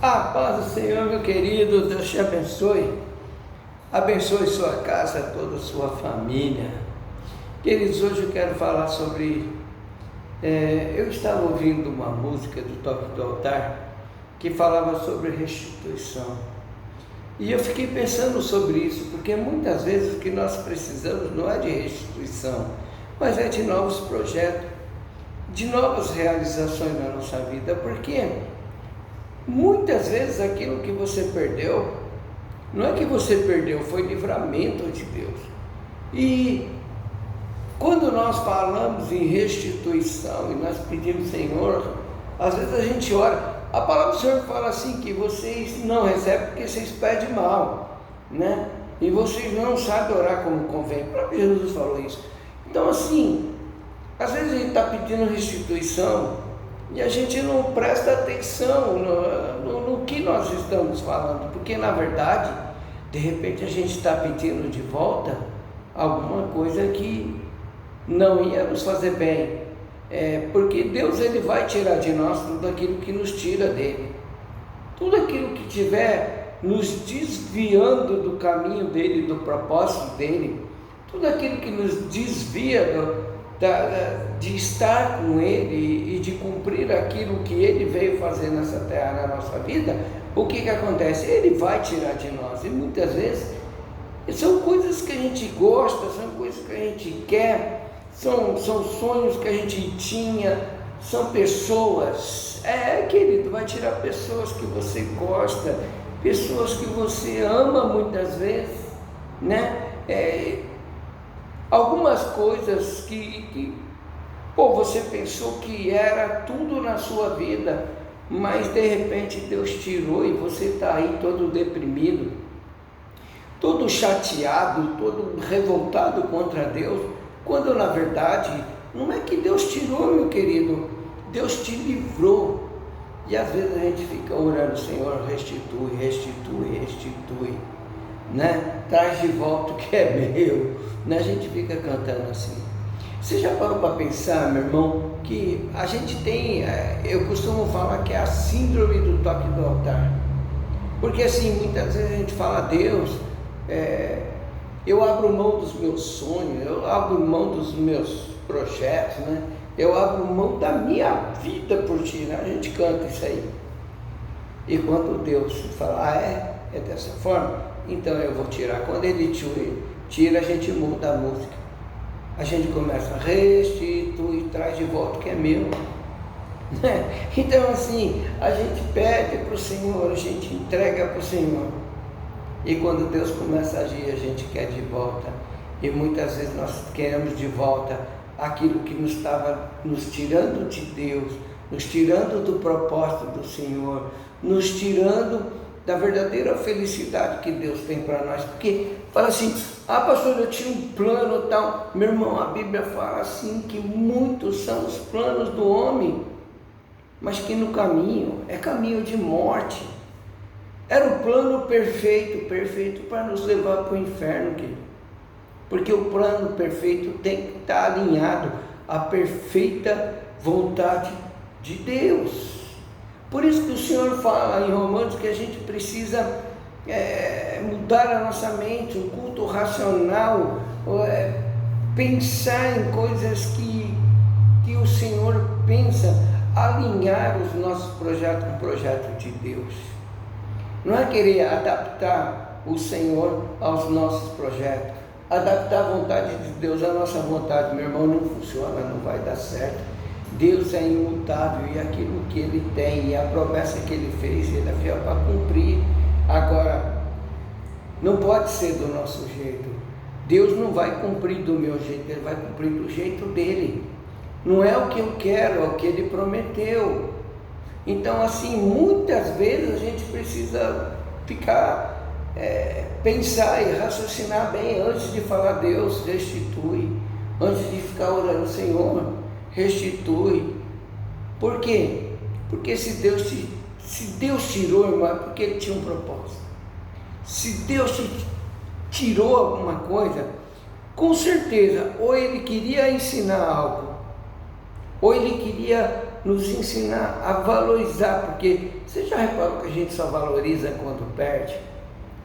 A paz do Senhor, meu querido, Deus te abençoe. Abençoe sua casa, toda a sua família. Queridos, hoje eu quero falar sobre... eu estava ouvindo uma música do Toque do Altar que falava sobre restituição. E eu fiquei pensando sobre isso, porque muitas vezes o que nós precisamos não é de restituição, mas é de novos projetos, de novas realizações na nossa vida, porque muitas vezes aquilo que você perdeu, não é que você perdeu, foi livramento de Deus. E quando nós falamos em restituição e nós pedimos, Senhor, às vezes a gente ora, a palavra do Senhor fala assim, que vocês não recebem porque vocês pedem mal, né? E vocês não sabem orar como convém. O próprio Jesus falou isso. Então assim, às vezes a gente está pedindo restituição e a gente não presta atenção no que nós estamos falando, porque na verdade, de repente a gente está pedindo de volta alguma coisa que não ia nos fazer bem, porque Deus ele vai tirar de nós tudo aquilo que nos tira dele, tudo aquilo que tiver nos desviando do caminho dele, do propósito dele, tudo aquilo que nos desvia de estar com Ele e de cumprir aquilo que Ele veio fazer nessa terra, na nossa vida. O que acontece? Ele vai tirar de nós, e muitas vezes são coisas que a gente gosta, são coisas que a gente quer, são sonhos que a gente tinha, são pessoas, querido, vai tirar pessoas que você gosta, pessoas que você ama muitas vezes, né? Algumas coisas que você pensou que era tudo na sua vida, mas de repente Deus tirou e você está aí todo deprimido, todo chateado, todo revoltado contra Deus, quando na verdade não é que Deus tirou, meu querido, Deus te livrou. E às vezes a gente fica orando, Senhor, restitui, restitui, restitui, né? Traz de volta o que é meu, né? A gente fica cantando assim. Você já parou para pensar, meu irmão, que a gente tem, eu costumo falar que é a síndrome do toque do altar, porque assim, muitas vezes a gente fala, Deus, eu abro mão dos meus sonhos, eu abro mão dos meus projetos, né? Eu abro mão da minha vida por ti, né? A gente canta isso aí. E quando Deus fala, é dessa forma, então eu vou tirar. Quando Ele tira, a gente muda a música. A gente começa a restituir, traz de volta o que é meu. Então assim, a gente pede para o Senhor, a gente entrega para o Senhor. E quando Deus começa a agir, a gente quer de volta. E muitas vezes nós queremos de volta aquilo que nos estava nos tirando de Deus, nos tirando do propósito do Senhor, nos tirando da verdadeira felicidade que Deus tem para nós. Porque fala assim, pastor, eu tinha um plano e tal. Meu irmão, a Bíblia fala assim, que muitos são os planos do homem, mas que no caminho, é caminho de morte. Era o plano perfeito para nos levar para o inferno, querido. Porque o plano perfeito tem que estar alinhado à perfeita vontade de Deus. Por isso que o Senhor fala em Romanos que a gente precisa mudar a nossa mente, um culto racional, pensar em coisas que o Senhor pensa, alinhar os nossos projetos com o projeto de Deus. Não é querer adaptar o Senhor aos nossos projetos, adaptar a vontade de Deus à nossa vontade, meu irmão, não funciona, não vai dar certo. Deus é imutável e aquilo que Ele tem e a promessa que Ele fez, Ele é fiel para cumprir. Agora, não pode ser do nosso jeito. Deus não vai cumprir do meu jeito, Ele vai cumprir do jeito dEle. Não é o que eu quero, é o que Ele prometeu. Então assim, muitas vezes a gente precisa pensar e raciocinar bem antes de falar, Deus, restitui, antes de ficar orando, Senhor, restitui. Por quê? Porque se Deus tirou, irmão, é porque Ele tinha um propósito. Se Deus te tirou alguma coisa, com certeza, ou Ele queria ensinar algo, ou Ele queria nos ensinar a valorizar, porque você já reparou que a gente só valoriza quando perde?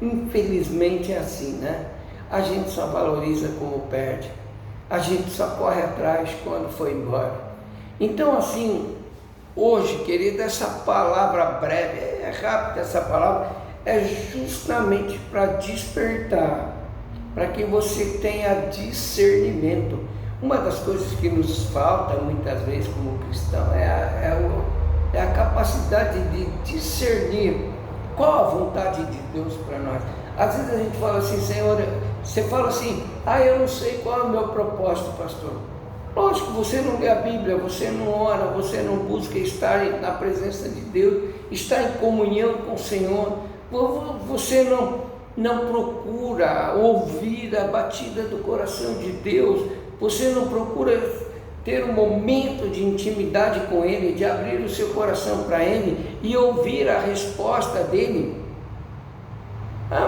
Infelizmente é assim, né? A gente só valoriza como perde, a gente só corre atrás quando foi embora. Então assim, hoje, querido, essa palavra breve, é rápida essa palavra, é justamente para despertar, para que você tenha discernimento. Uma das coisas que nos falta muitas vezes como cristão é a capacidade de discernir qual a vontade de Deus para nós. Às vezes a gente fala assim, Senhor, você fala assim, eu não sei qual é o meu propósito, pastor. Lógico, você não lê a Bíblia, você não ora, você não busca estar na presença de Deus, estar em comunhão com o Senhor, você não procura ouvir a batida do coração de Deus, você não procura ter um momento de intimidade com Ele, de abrir o seu coração para Ele e ouvir a resposta dEle.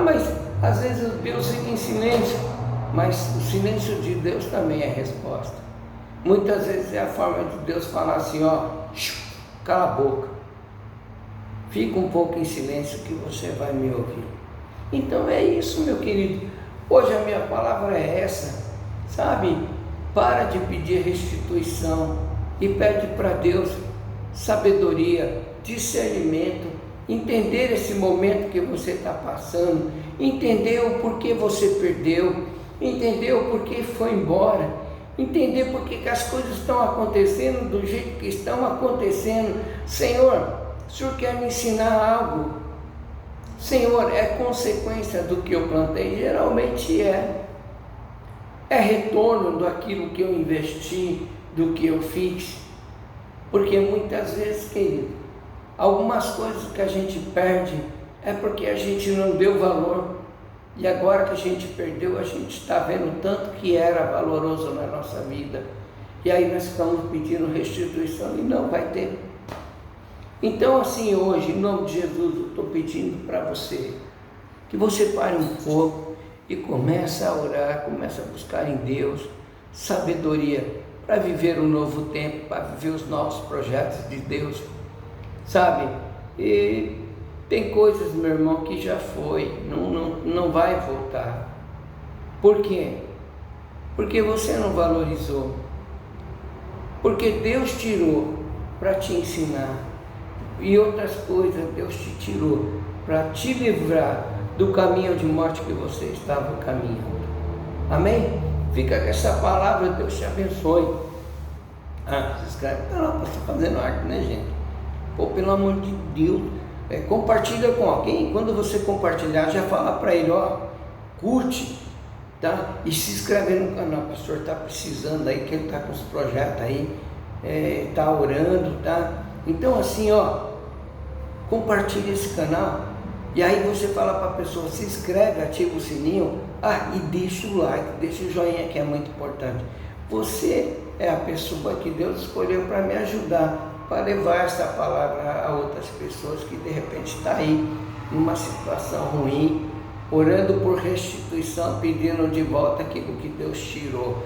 Mas às vezes Deus fica em silêncio, mas o silêncio de Deus também é resposta. Muitas vezes é a forma de Deus falar assim, cala a boca, fica um pouco em silêncio que você vai me ouvir. Então é isso, meu querido. Hoje a minha palavra é essa, sabe? Para de pedir restituição e pede para Deus sabedoria, discernimento, entender esse momento que você está passando, entender o porquê você perdeu, entender o porquê foi embora, entender porque que as coisas estão acontecendo do jeito que estão acontecendo. Senhor, o Senhor quer me ensinar algo. Senhor, é consequência do que eu plantei? Geralmente é retorno daquilo que eu investi, do que eu fiz. Porque muitas vezes, querido, algumas coisas que a gente perde é porque a gente não deu valor. E agora que a gente perdeu, a gente está vendo tanto que era valoroso na nossa vida. E aí nós estamos pedindo restituição e não vai ter. Então assim, hoje, em nome de Jesus, eu estou pedindo para você que você pare um pouco e comece a orar, comece a buscar em Deus sabedoria para viver um novo tempo, para viver os novos projetos de Deus, sabe? E tem coisas, meu irmão, que já foi, não vai voltar. Por quê? Porque você não valorizou, porque Deus tirou para te ensinar, e outras coisas Deus te tirou para te livrar do caminho de morte que você estava caminhando. Amém? Fica com essa palavra, Deus te abençoe. Se inscreve no canal para estar fazendo arte, né, gente? Pô, pelo amor de Deus, compartilha com alguém. Quando você compartilhar, já fala para ele, curte, tá? E se inscreve no canal. O pastor está precisando aí, que ele está com os projetos aí, está orando, tá? Então assim, compartilha esse canal. E aí você fala para a pessoa, se inscreve, ativa o sininho, e deixa o like, deixa o joinha, que é muito importante. Você é a pessoa que Deus escolheu para me ajudar, para levar essa palavra a outras pessoas que de repente está aí numa situação ruim, orando por restituição, pedindo de volta aquilo que Deus tirou.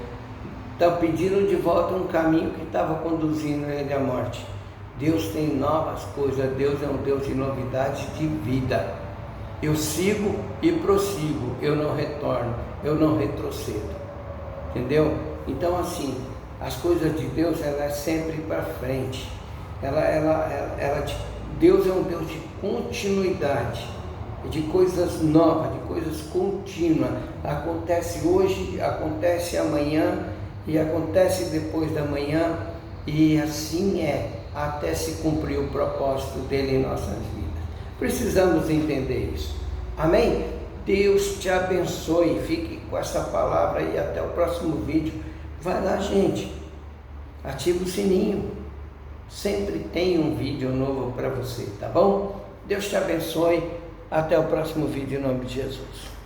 Estão pedindo de volta um caminho que estava conduzindo ele à morte. Deus tem novas coisas, Deus é um Deus de novidades de vida. Eu sigo e prossigo, eu não retorno, eu não retrocedo. Entendeu? Então assim, as coisas de Deus, ela é sempre para frente. Deus é um Deus de continuidade, de coisas novas, de coisas contínuas. Acontece hoje, acontece amanhã e acontece depois da manhã, e assim até se cumprir o propósito dele em nossas vidas. Precisamos entender isso. Amém? Deus te abençoe. Fique com essa palavra e até o próximo vídeo. Vai lá, gente, ativa o sininho, sempre tem um vídeo novo para você, tá bom? Deus te abençoe, até o próximo vídeo em nome de Jesus.